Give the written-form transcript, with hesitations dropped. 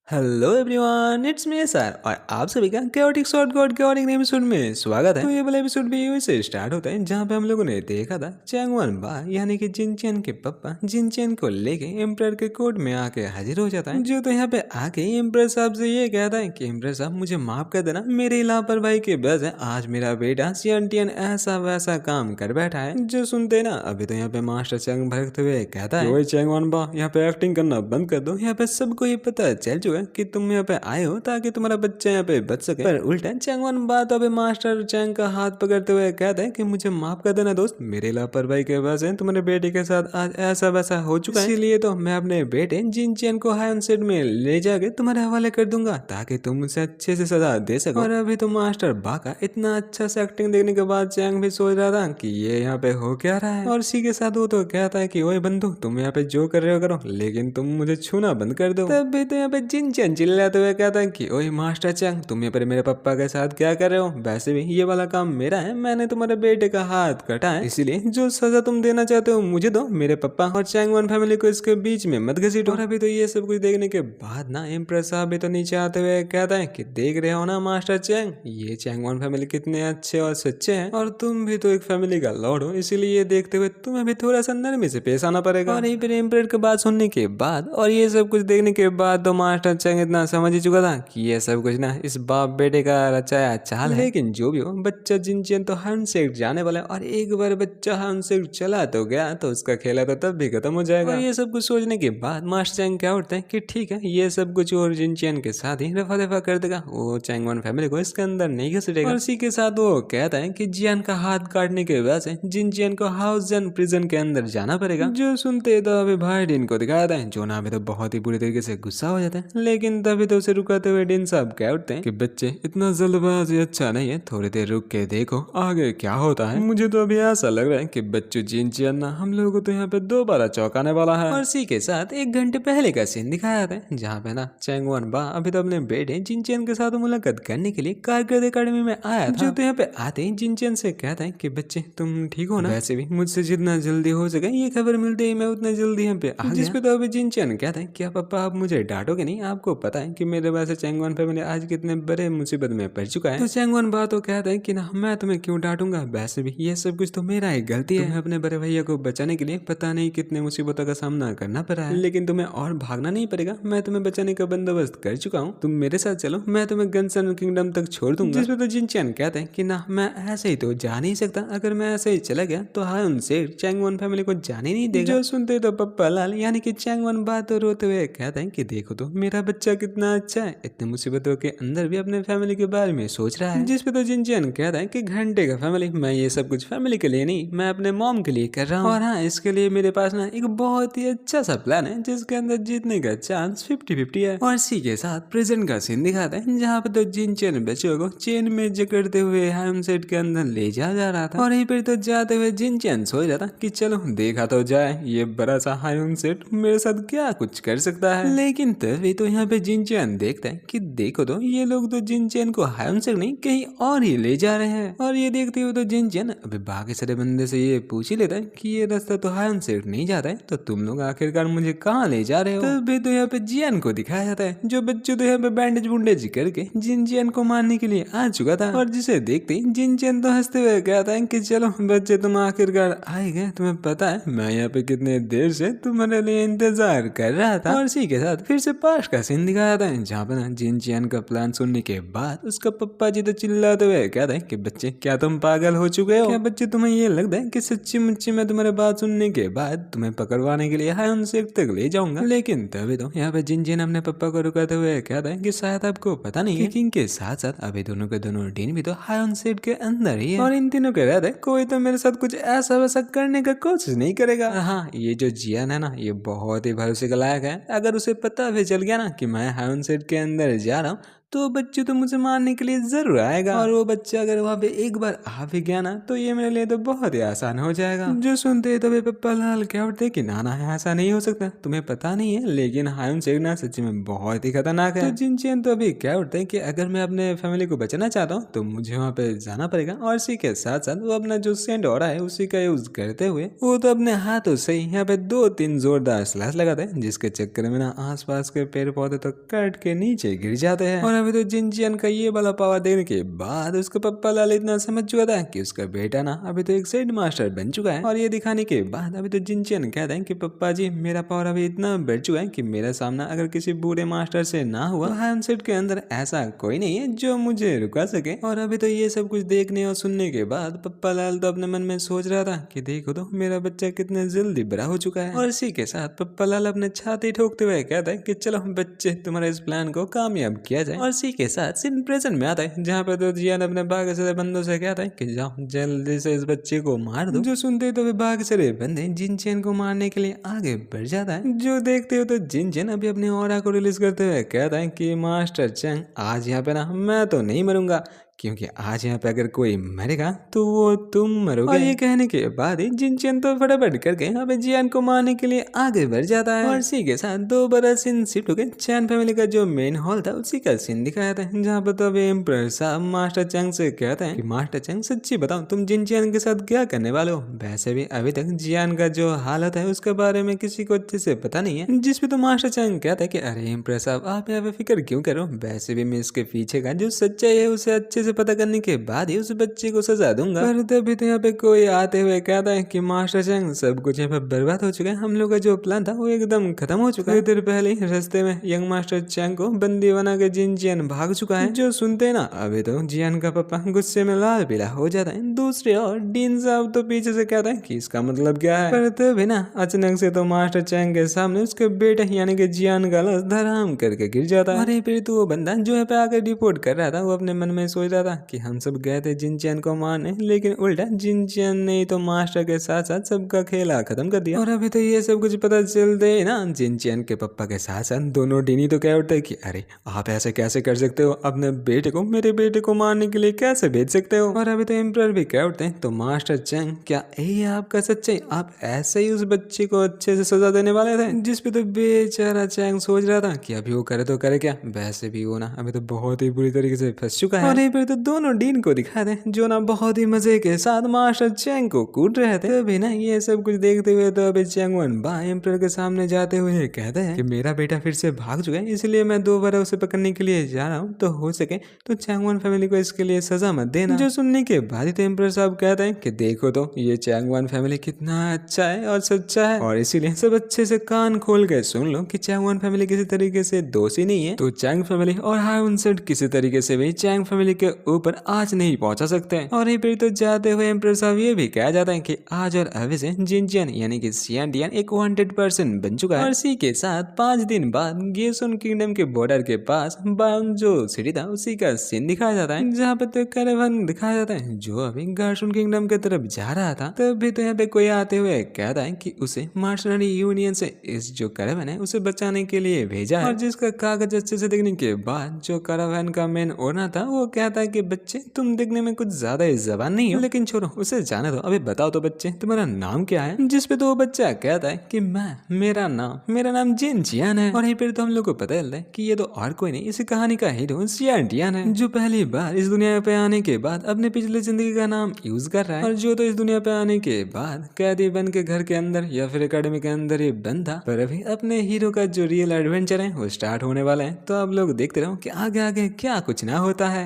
Hello everyone, it's me sir और आप सभी का chaotic शॉर्ट गॉड chaotic नए एपिसोड में स्वागत है। तो ये वाला एपिसोड भी यहीं से स्टार्ट होता है जहाँ पे हम लोगों ने देखा था चैंगवन बा यानी कि जिनचैन के पापा जिनचैन को लेके एम्परर के कोर्ट में आके हाजिर हो जाता है। जो तो यहाँ पे आके एम्परर साहब से ये कहता है कि एम्परर साहब मुझे माफ कर देना, मेरी लापरवाही की वजह से आज मेरा बेटा सियंटियन ऐसा वैसा काम कर बैठा है। जो सुनते ना अभी तो यहाँ पे मास्टर चैंग भड़कते हुए कहता है चैंगवन बा यहाँ पे एक्टिंग करना बंद कर दो, यहाँ पे सबको ये पता चल चुका है कि तुम यहाँ पे आए हो ताकि तुम्हारा बच्चा यहाँ पे बच सके। पर उल्टा चैंगवन बात अबे मास्टर चैंग का हाथ पकड़ते हुए कहता है कि मुझे माफ कर देना दोस्त, मेरे लापरवाही के वजह से तुम्हारे बेटे के साथ आज ऐसा वैसा हो चुका है, इसीलिए तो मैं अपने बेटे जिन चैन को हाई सेट में ले जाके तुम्हारे हवाले कर दूंगा ताकि तुम उसे अच्छे से सजा दे सको। और अभी तो मास्टर बा का इतना अच्छा से एक्टिंग देखने के बाद चैंग भी सोच रहा था कि ये यहाँ पे हो क्या रहा है। और इसी के साथ वो तो कहता है कि ओए बंधु तुम यहाँ पे जो कर रहे हो करो, लेकिन तुम मुझे छूना बंद कर दो। तब भी तो यहाँ पे जिन चैन चिल्लाते हुए कहता है कि ओए मास्टर चैंग तुम यहाँ पर मेरे पापा के साथ क्या कर रहे हो, वैसे भी ये वाला काम मेरा है, मैंने तुम्हारे बेटे का हाथ कटा है, इसीलिए जो सजा तुम देना चाहते हो मुझे दो, मेरे पापा और चैंगवन फैमिली को इसके बीच में मत घसीटो। और अभी तो ये सब कुछ देखने के बाद ना एम्परर साहब भी तो नीचे आते हुए कहता है कि देख रहे हो ना मास्टर चैंग, ये चैंगवन फैमिली कितने अच्छे और सच्चे हैं और तुम भी तो एक फैमिली का लॉर्ड हो, इसीलिए ये देखते हुए तुम्हें भी थोड़ा सा नरमी से पेश आना पड़ेगा। और यही फिर एम्परर की बात सुनने के बाद और ये सब कुछ देखने के बाद तो मास्टर चैंग इतना समझ ही चुका था कि ये सब कुछ ना इस बाप बेटे का रचाया चाल है। लेकिन जो भी हो बच्चा जिनचैन तो हंसेक जाने वाला है और एक बार बच्चा हंसेक चला तो गया तो उसका खेला तो तब भी खत्म हो जाएगा। और ये सब कुछ सोचने के बाद मास्टर चैंग क्या उठता है कि ठीक है ये सब कुछ और जिनचैन के साथ ही रफा दफा कर देगा, वो चैंगवन फैमिली को इसके अंदर नहीं घसीटेगा। और इसी के साथ वो कहता है कि जियान का हाथ काटने के वजह से जिनचैन को हाउस जन प्रिजन के अंदर जाना पड़ेगा। जो सुनते तो अभी भाई डिन को दिखाता है, जो ना अभी तो बहुत ही बुरी तरीके से गुस्सा हो जाता है। लेकिन तभी तो उसे रुकाते हुए डिन साहब कह उठते हैं कि बच्चे इतना जल्दबाजी अच्छा नहीं है, थोड़ी देर रुक के देखो आगे क्या होता है। मुझे तो अभी ऐसा लग रहा है कि बच्चों जिनचैन ना हम लोगों को तो यहाँ पे दोबारा चौंकाने वाला है। और इसी के साथ 1 घंटे पहले का सीन दिखाया था जहाँ पे ना चैंगवन बा अभी तो अपने बेटे जिनचैन के साथ मुलाकात करने के लिए कारगिल एकेडमी में आया था। जो तो यहाँ पे आते ही जिनचैन से कहता है कि बच्चे तुम ठीक हो ना, वैसे भी मुझसे जितना जल्दी हो सके ये खबर मिलते ही मैं उतना जल्दी यहाँ पे आ गया। जिसपे तो अभी जिनचैन कहता है क्या पापा आप मुझे डांटोगे नहीं, आपको पता है कि मेरे वजह से चैंगवन फैमिली आज कितने बड़े मुसीबत में पड़ चुका है। तो चैंगवन बा तो कहता है कि ना मैं तुम्हें क्यों डांटूंगा, वैसे भी ये सब कुछ तो मेरा ही गलती है, तुम्हें अपने बड़े भैया को बचाने के लिए पता नहीं कितने मुसीबतों का सामना करना पड़ा है, लेकिन तुम्हें और भागना नहीं पड़ेगा, मैं तुम्हें बचाने का बंदोबस्त कर चुका हूँ, तुम मेरे साथ चलो मैं तुम्हें गनसन किंगडम तक छोड़ दूंगा। जिसमें तो जिनचैन कहते हैं कि ना मैं ऐसे ही तो जा नहीं सकता, अगर मैं ऐसे ही चला गया तो हाय उनसे चैंगवन फैमिली को जाने नहीं देगा। जो सुनते तो पप्पा लाल यानी कि चैंगवन बा तो रोते हुए कहते हैं कि देखो तो मेरा बच्चा कितना अच्छा है, इतने मुसीबतों के अंदर भी अपने फैमिली के बारे में सोच रहा है। जिसपे तो जिनचैन कहता है कि घंटे का फैमिली, मैं ये सब कुछ फैमिली के लिए नहीं मैं अपने मॉम के लिए कर रहा हूँ, और हाँ इसके लिए मेरे पास ना एक बहुत ही अच्छा सा प्लान है जिसके अंदर जीतने का चांस 50-50 है। और इसी के साथ प्रेजेंट का सीन दिखाता है जहाँ पे तो जिनचैन बच्चों को चेन में जकड़ते हुए हेमसेट के अंदर ले जा रहा था। और यहीं पर तो जाते हुए जिनचैन सोच रहा था कि चलो देखा तो जाए ये बड़ा सा हायन सेट मेरे साथ क्या कुछ कर सकता है। लेकिन तभी तो यहाँ पे जिनचैन देखता है कि देखो तो ये लोग तो जिनचैन को हायन सेट नहीं कहीं और ही ले जा रहे हैं। और ये देखते हुए तो जिनचैन अभी बाकी सारे बंदे से ये पूछ ही लेता है कि ये रास्ता तो हायन सेट नहीं जाता है, तो तुम लोग आखिरकार मुझे कहाँ ले जा रहे हो। तभी तो यहाँ पे जियान को दिखाया जाता है जो बच्चों तो यहाँ पे बैंडेज बुंडेज करके जिनचैन को मारने के लिए आ चुका था। और जिसे देखते ही जिनचैन तो हंसते हुए कहता है कि चलो बच्चे तुम आखिरकार आए गए, तुम्हें पता है मैं यहाँ पे कितने देर से तुम्हारे लिए इंतजार कर रहा था। और इसी के साथ फिर से पास का सीन दिखाया था जहाँ पे ना जिनचैन का प्लान सुनने के बाद उसका पप्पा जी तो चिल्लाते हुए कहते हैं कि बच्चे क्या तुम पागल हो चुके हो, क्या बच्चे तुम्हें ये लगता है कि सच्ची मुच्ची मैं तुम्हारे बात सुनने के बाद तुम्हें पकड़वाने के लिए हायन सेट तक ले जाऊंगा। लेकिन तभी तो यहाँ पे जिनचैन अपने पप्पा को रुकाते हुए कहता है कि शायद आपको पता नहीं है कि इनके साथ साथ अभी दोनों के दोनों डीन भी तो हायन सेट के अंदर ही है, और इन तीनों के रहते कोई तो मेरे साथ कुछ ऐसा वैसा करने का कोशिश नहीं करेगा। हाँ ये जो जियान है ना ये बहुत ही भरोसे के लायक है, अगर उसे पता भी चल गया ना कि मैं हायन सेट के अंदर जा रहा हूँ तो बच्चे तो मुझे मारने के लिए जरूर आएगा, और वो बच्चा अगर वहाँ पे एक बार आ भी गया ना तो ये मेरे लिए तो बहुत ही आसान हो जाएगा। जो सुनते ही तभी पप्पा लाल क्या उठते कि ना ना ऐसा नहीं हो सकता, तुम्हें पता नहीं है लेकिन हायुन शेख ना सच्ची में बहुत ही खतरनाक है। तो जिनचैन तो अभी क्या उठते हैं कि अगर मैं अपने फैमिली को बचाना चाहता हूँ तो मुझे वहाँ पे जाना पड़ेगा, और इसी के साथ साथ वो अपना जो सेंड हो रहा है उसी का यूज करते हुए वो तो अपने हाथों से ही यहाँ पे 2-3 जोरदार स्लैश लगाते हैं, जिसके चक्कर में ना आसपास के पेड़ पौधे तो कट के नीचे गिर जाते हैं। और अभी तो जिनचैन का ये वाला पावर देखने के बाद उसका पप्पा लाल इतना समझ चुका था कि उसका बेटा ना अभी तो एक साइड मास्टर बन चुका है, और ये दिखाने के बाद अभी तो जिनचैन कहते हैं कि पप्पा जी मेरा पावर अभी इतना बढ़ चुका है कि मेरा सामना अगर किसी बूढ़े मास्टर से ना हुआ तो हायुन सेट के अंदर ऐसा कोई नहीं है जो मुझे रुका सके। और अभी तो ये सब कुछ देखने और सुनने के बाद पप्पा लाल तो अपने मन में सोच रहा था कि देखो तो मेरा बच्चा कितने जल्दी बड़ा हो चुका है। और इसी के साथ पप्पा लाल अपने छाती ठोकते हुए कहता है कि चलो बच्चे तुम्हारे इस प्लान को कामयाब किया जाए। और इसी के साथ सीन प्रेजेंट में आता है जहाँ पे तो जियान अपने बाघ से बंदों से कहता है कि जाओ जल्दी से इस बच्चे को मार दो। जो सुनते तो वे बाघ से बंदे जिनचैन को मारने के लिए आगे बढ़ जाता है। जो देखते हो तो जिनचैन अभी अपने ऑरा को रिलीज करते हुए कहता है कि मास्टर चैंग आज यहाँ पे ना मैं तो नहीं मरूंगा, क्योंकि आज यहाँ पे अगर कोई मरेगा तो वो तुम मरोगे। और ये कहने के बाद ही जिनचैन तो फटाफट करके यहाँ पे जियान को मारने के लिए आगे बढ़ जाता है। और इसी के साथ दोबारा सीन शिफ्ट हो गए चैन फैमिली का जो मेन हॉल था उसी का सीन दिखाया था, जहाँ पर तो एम्परर साहब मास्टर चैंग से कहते हैं कि मास्टर चैंग सच्ची बताओ तुम जिनचैन के साथ क्या करने वाले हो। वैसे भी अभी तक जियान का जो हालत है उसके बारे में किसी को अच्छे से पता नहीं है, जिस पे तो मास्टर चैंग कहता है कि अरे एम्परर साहब आप यहाँ पे फिक्र क्यों करो, वैसे भी मैं इसके पीछे का जो सच्चाई है उसे अच्छे से पता करने के बाद ही उस बच्चे को सजा दूंगा। पर तभी तो यहाँ पे कोई आते हुए कहता है कि मास्टर चैंग सब कुछ यहाँ पे बर्बाद हो चुका है, हम लोग का जो प्लान था वो एकदम खत्म हो चुका है। देर पहले ही रास्ते में यंग मास्टर चैंग को बंदी बना के जिनचैन भाग चुका है। जो सुनते ना अभी तो जियान का पापा गुस्से में लाल पीला हो जाता है। दूसरी ओर डीन साहब तो पीछे से कहता है कि इसका मतलब क्या है। पर तभी ना अचानक से तो मास्टर चैंग के सामने उसके बेटे यानी कि जियान का लाश धड़ाम करके गिर जाता है। अरे फिर तो वो बंदा जो यहाँ पे आकर रिपोर्ट कर रहा था वो अपने मन में सोच रहा था कि हम सब गए थे जिनचैन को मारने, लेकिन उल्टा जिनचैन ने तो मास्टर के साथ साथ सबका खेला खत्म कर दिया। और अभी तो ये सब कुछ पता चलते ही ना जिनचैन के पापा के साथ साथ दोनों डीनी तो कह उठते कि अरे आप ऐसे कैसे कर सकते हो, अपने बेटे को मेरे बेटे को मारने के लिए कैसे भेज सकते हो। और अभी तो एम्परर भी कह उठते हैं तो मास्टर चैंग क्या यही है आपका सच्चाई, आप ऐसे ही उस बच्चे को अच्छे से सजा देने वाले थे। जिस पे तो बेचारा चैंग सोच रहा था कि अभी वो करे तो करे क्या, वैसे भी वो ना अभी तो बहुत ही बुरी तरीके से फंस चुका है। और यहीं पर तो दोनों डीन को दिखा दे जो ना बहुत ही मजे के साथ मास्टर चैंग को कूट रहे थे। तभी ना ये सब कुछ देखते हुए तो अभी चैंगवन बा एम्परर के सामने जाते हुए कहते हैं कि मेरा बेटा फिर से भाग चुका है, इसलिए मैं दोबारा उसे पकड़ने के लिए जा रहा हूँ, तो हो सके तो चैंगवन फैमिली को इसके लिए सजा मत देना। जो सुनने के बाद ही तो एम्परर साहब कहते हैं कि देखो तो ये चैंगवन फैमिली कितना अच्छा है और सच्चा है, और इसीलिए सब अच्छे से कान खोल के सुन लो कि चैंगवन फैमिली किसी तरीके से दोषी नहीं है, तो चैंग फैमिली और हायुन सेट किसी तरीके से भी चैंग फैमिली के ऊपर आज नहीं पहुंचा सकते। और ये फिर तो जाते हुए एम्परर साहब ये भी कहा जाता है कि आज और अभी से जिनचैन यानी कि सियांडियन एक वांटेड पर्सन बन चुका है। और इसी के साथ 5 दिन बाद गेसुन किंगडम के बॉर्डर के पास बायोन जो सिटी था उसी का सीन दिखाया जाता है, जहाँ पे तो कैरेवन दिखाया जाता है जो अभी गार्सुन किंगडम की तरफ जा रहा था। तभी तो यहाँ पे कोई आते हुए कहता है कि उसे मर्सनरी यूनियन से इस जो कैरेवन है उसे बचाने के लिए भेजा है। और जिसका कागज अच्छे से देखने के बाद जो कैरेवन का मेन ओनर था वो कहता है कि बच्चे तुम देखने में कुछ ज्यादा ही जबान नहीं हो, लेकिन छोड़ो उसे जाने दो, अभी बताओ तो बच्चे तुम्हारा नाम क्या है। जिस पे तो वो बच्चा कहता है कि मेरा नाम जिनचैन है। और यहीं पर तो हम लोग को पता चलता है कि ये तो और कोई नहीं इस कहानी का हीरो सियांडियन है, जो पहली बार इस दुनिया पे आने के बाद अपने पिछले जिंदगी का नाम यूज कर रहा है, और जो तो इस दुनिया पे आने के बाद कैदी बन के घर के अंदर या फिर एकेडमी के अंदर ही बंद था, पर अभी अपने हीरो का जो रियल एडवेंचर है वो स्टार्ट होने वाला है। तो आप लोग देखते रहो कि आगे आगे क्या कुछ ना होता है।